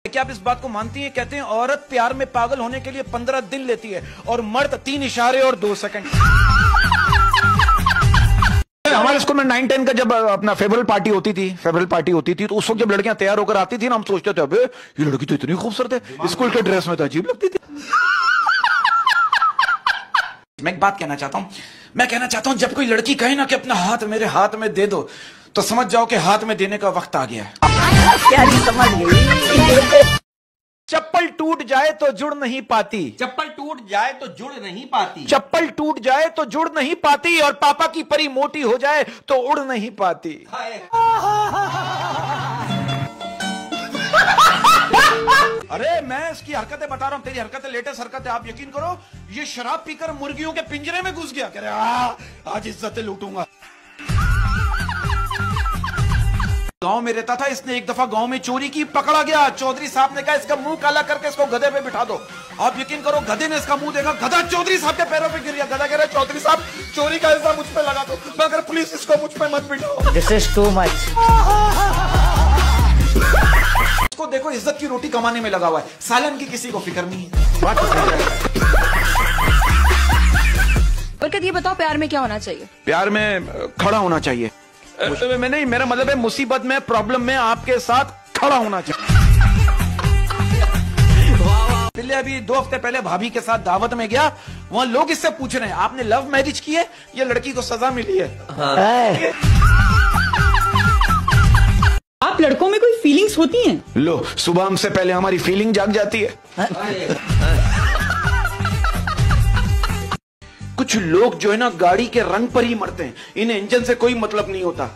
क्या आप इस बात को मानती हैं? कहते हैं औरत प्यार में पागल होने के लिए 15 दिन लेती है और मर्द 3 इशारे और 2 सेकंड। हमारे स्कूल में 9-10 का जब अपना फेयरवेल पार्टी होती थी तो उस वक्त जब लड़कियां तैयार होकर आती थी ना, हम सोचते थे अबे ये लड़की तो इतनी खूबसूरत है, स्कूल के ड्रेस में तो अजीब लगती थी। मैं एक बात कहना चाहता हूं, जब कोई लड़की कहे ना कि अपना हाथ मेरे हाथ में दे दो, तो समझ जाओ कि हाथ में देने का वक्त आ गया है। समझ गई। चप्पल टूट जाए तो जुड़ नहीं पाती, चप्पल टूट जाए तो जुड़ नहीं पाती, चप्पल टूट जाए तो जुड़ नहीं पाती, और पापा की परी मोटी हो जाए तो उड़ नहीं पाती। अरे मैं इसकी हरकतें बता रहा हूं, तेरी हरकतें लेटेस्ट हरकतें। आप यकीन करो, ये शराब पीकर मुर्गियों के पिंजरे में घुस गया। कह रहे आज इज्जतें लूटूंगा। गांव में रहता था, इसने एक दफा गांव में चोरी की, पकड़ा गया। चौधरी साहब ने कहा इसका मुंह काला करके इसको गधे पे बिठा दो। आप यकीन करो, गधे ने इसका मुंह देखा, गधा चौधरी साहब के पैरों पे गिर गया। गधा कह रहा है चौधरी साहब चोरी का इल्जाम मुझ पे लगा दो, मगर प्लीज इसको मुझ पे मत बिठाओ। This is too much. इसको देखो, इज्जत की रोटी कमाने में लगा हुआ है, सालन की किसी को फिक्र नहीं है। बरकत, ये बताओ प्यार में क्या होना चाहिए? प्यार में खड़ा होना चाहिए। नहीं, मेरा मतलब है मुसीबत में, प्रॉब्लम में आपके साथ खड़ा होना चाहिए। पिल्ले अभी 2 हफ्ते पहले भाभी के साथ दावत में गया, वहां लोग इससे पूछ रहे हैं आपने लव मैरिज की है या लड़की को सजा मिली है? आप लड़कों में कोई फीलिंग्स होती हैं? लो, सुबह हमसे पहले हमारी फीलिंग जाग जाती है। कुछ लोग जो है ना गाड़ी के रंग पर ही मरते हैं, इन्हें इंजन से कोई मतलब नहीं होता।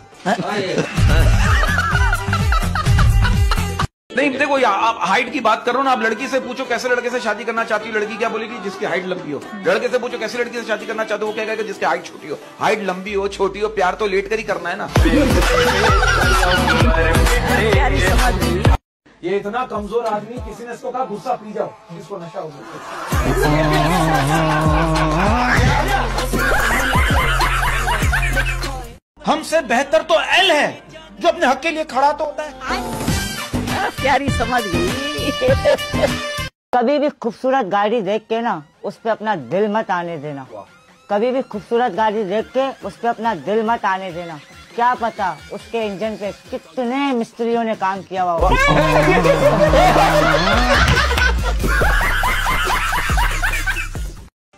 नहीं देखो, आप हाइट की बात करो ना, आप लड़की से पूछो कैसे लड़के से शादी करना चाहती हो, लड़की क्या बोलेगी? जिसकी हाइट लंबी हो। लड़के से पूछो कैसे लड़की से शादी करना चाहते हो, वो कहेगा कि जिसकी हाइट छोटी हो। हाइट लंबी हो छोटी हो, प्यार तो लेट कर ही करना है ना। ये इतना कमजोर आदमी, किसी ने इसको कहा गुस्सा पी जाओ, इसको नशा हो हमसे बेहतर तो एल है, जो अपने हक के लिए खड़ा तो होता है। प्यारी समझ गई। कभी भी खूबसूरत गाड़ी देख के ना उस पे अपना दिल मत आने देना। कभी भी खूबसूरत गाड़ी देख के उस पे अपना दिल मत आने देना। क्या पता उसके इंजन पे कितने मिस्त्रियों ने काम किया हुआ।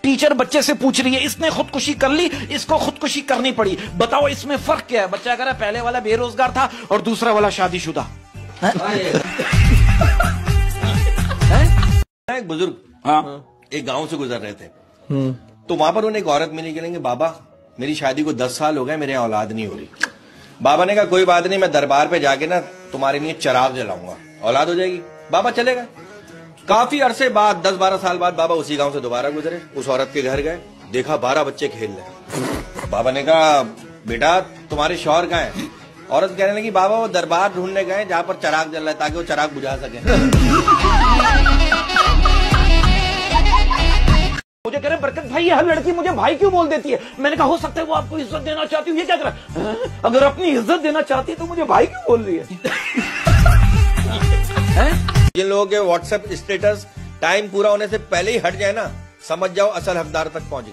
टीचर बच्चे से पूछ रही है, इसने खुदकुशी कर ली, इसको खुदकुशी करनी पड़ी, बताओ इसमें फर्क क्या है? बच्चा कह रहा है पहले वाला बेरोजगार था और दूसरा वाला शादीशुदा। एक बुजुर्ग एक गांव से गुजर रहे थे, तो वहां पर उन्हें एक औरत मिली, कहेंगे बाबा मेरी शादी को 10 साल हो गए, मेरे यहाँ औलाद नहीं हो रही। बाबा ने कहा कोई बात नहीं, मैं दरबार पे जाके ना तुम्हारे लिए चिराग जलाऊंगा, औलाद हो जाएगी। बाबा चले गए। काफी अरसे बाद 10-12 साल बाद बाबा उसी गांव से दोबारा गुजरे, उस औरत के घर गए, देखा 12 बच्चे खेल रहे। बाबा ने कहा बेटा तुम्हारे शौहर कहाँ हैं? औरत कहने लगी बाबा वो दरबार ढूंढने गए जहाँ पर चिराग जल रहा है, ताकि वो चिराग बुझा सके। मुझे कह रहे बरकत भाई, हर लड़की मुझे भाई क्यों बोल देती है? मैंने कहा हो सकता है वो आपको इज्जत देना चाहती हूँ। ये क्या कर रहा है? अगर अपनी इज्जत देना चाहती है तो मुझे भाई क्यों बोल रही है? जिन लोगों के व्हाट्सएप स्टेटस टाइम पूरा होने से पहले ही हट जाए ना, समझ जाओ असल हकदार तक पहुंच गए।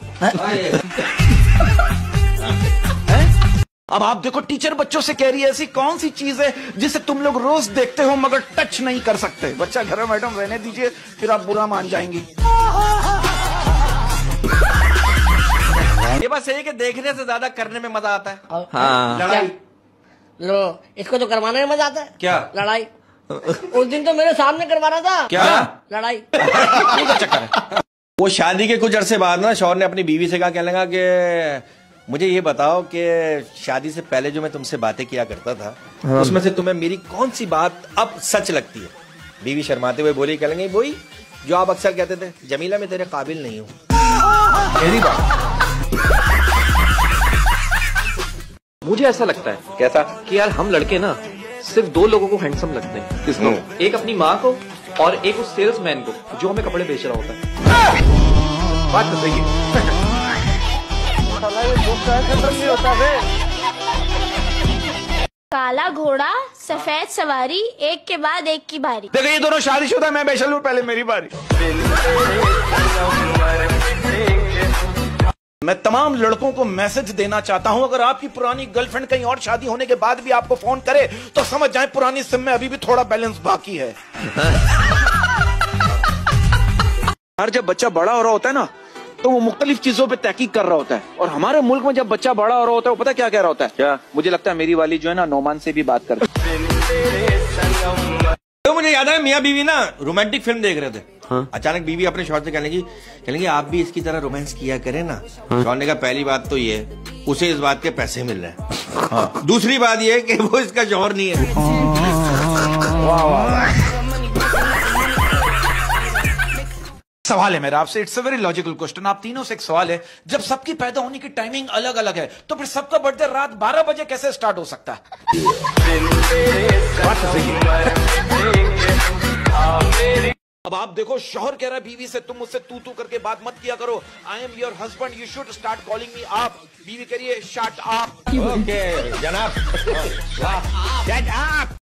अब आप देखो, टीचर बच्चों से कह रही है ऐसी कौन सी चीज है जिसे तुम लोग रोज देखते हो मगर टच नहीं कर सकते? बच्चा घर में मैडम रहने दीजिए, फिर आप बुरा मान जाएंगी। ये बस यही कि देखने से ज्यादा करने में मजा आता है। हाँ। लड़ाई लो, इसको तो करवाने में मजा आता है। क्या? लड़ाई। उस दिन तो मेरे सामने करवाना था। क्या? लड़ाई। चक्कर है। वो शादी के कुछ अरसे बाद ना शौहर ने अपनी बीवी से कहा, कहने लगा कि मुझे ये बताओ कि शादी से पहले जो मैं तुमसे बातें किया करता था, उसमें से तुम्हें मेरी कौन सी बात अब सच लगती है? बीवी शर्माते हुए बोली, कह लेंगे वही जो आप अक्सर कहते थे, जमीला मैं तेरे काबिल नहीं हूँ। मेरी बात मुझे ऐसा लगता है कैसा कि यार हम लड़के ना सिर्फ 2 लोगों को हैंडसम लगते हैं। किसको? एक अपनी माँ को और एक उस सेल्समैन को जो हमें कपड़े बेच रहा होता है। बात तो सही है। काला घोड़ा सफेद सवारी एक के बाद एक की बारी। देखो ये दोनों शादीशुदा, मैं बैचलर, पहले मेरी बारी। मैं तमाम लड़कों को मैसेज देना चाहता हूं, अगर आपकी पुरानी गर्लफ्रेंड कहीं और शादी होने के बाद भी आपको फोन करे तो समझ जाएं पुरानी सिम में अभी भी थोड़ा बैलेंस बाकी है। हर जब बच्चा बड़ा हो रहा होता है ना, तो वो मुख्तलिफ चीजों पे तहकीक कर रहा होता है। और हमारे मुल्क में जब बच्चा बड़ा हो रहा होता है, वो पता क्या कह रहा होता है? क्या? मुझे लगता है मेरी वाली जो है ना, नोमान से भी बात करती है। तो मुझे याद है मियाँ बीवी ना रोमांटिक फिल्म देख रहे थे। हाँ? अचानक बीवी अपने शौहर से कहने आप भी इसकी तरह रोमांस किया करें ना। हाँ? शौहर ने कहा पहली बात तो ये उसे इस बात के पैसे मिल रहे हैं। हाँ? दूसरी बात ये कि वो इसका शौहर नहीं है। सवाल है मेरा आपसे, it's a very logical question. आप तीनों से एक सवाल है, जब सबकी पैदा होने की टाइमिंग अलग अलग है तो फिर सबका बर्थडे रात 12 बजे कैसे स्टार्ट हो सकता है? अब आप देखो, शौहर कह रहा है बीवी से तुम मुझसे तू करके बात मत किया करो, I am your husband, you should start calling me आप। बीवी कह रही है शट अप। ओके जनाब, शट अप।